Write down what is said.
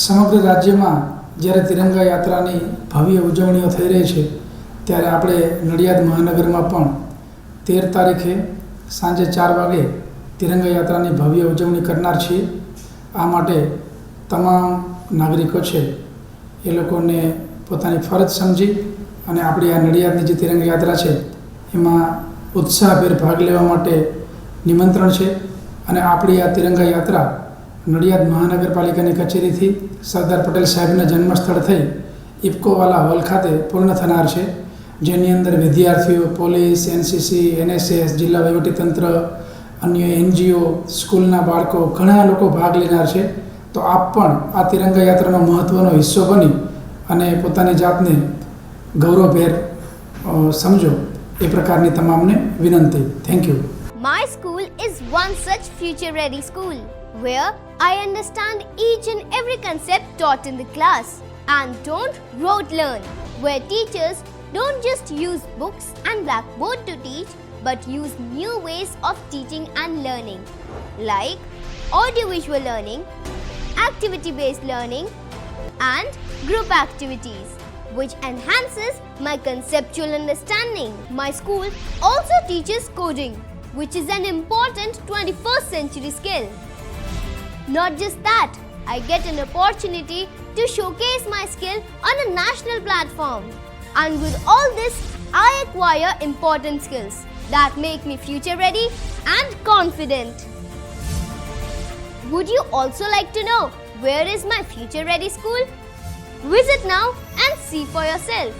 સમગ્ર રાજ્યમાં જ્યારે તિરંગા યાત્રાની ભવ્ય ઉજવણીઓ થઈ રહી છે ત્યારે આપણે નડિયાદ મહાનગરમાં પણ 13 તારીખે સાંજે 4 વાગે તિરંગા યાત્રાની ભવ્ય ઉજવણી કરનાર છીએ. આ માટે તમામ નાગરિકો છે એ લોકોને પોતાની ફરજ સમજી અને આપણી આ નડિયાદની જે તિરંગા યાત્રા છે એમાં ઉત્સાહભેર ભાગ લેવા માટે નિમંત્રણ છે. અને આપણી આ તિરંગા યાત્રા નડિયાદ મહાનગરપાલિકાની કચેરીથી સરદાર પટેલ સાહેબના જન્મસ્થળ થઈ ઇફકોવાલા હોલ ખાતે પૂર્ણ થનાર છે, જેની અંદર વિદ્યાર્થીઓ, પોલીસ, એનસીસી, એનએસએસ, જિલ્લા વહીવટીતંત્ર, અન્ય એનજીઓ, સ્કૂલના બાળકો, ઘણા લોકો ભાગ લેનાર છે. તો આપ પણ આ તિરંગા યાત્રાનો મહત્ત્વનો હિસ્સો બની અને પોતાની જાતને ગૌરવભેર સમજો એ પ્રકારની તમામને વિનંતી. Thank you. My school is one such future-ready school where I understand each and every concept taught in the class and don't rote learn, where teachers don't just use books and blackboard to teach but use new ways of teaching and learning like audiovisual learning, activity-based learning and group activities, which enhances my conceptual understanding. My school also teaches coding, which is an important 21st century skill. Not just that, I get an opportunity to showcase my skill on a national platform. And with all this, I acquire important skills that make me future ready and confident. Would you also like to know where is my future ready school? Visit now and see for yourself.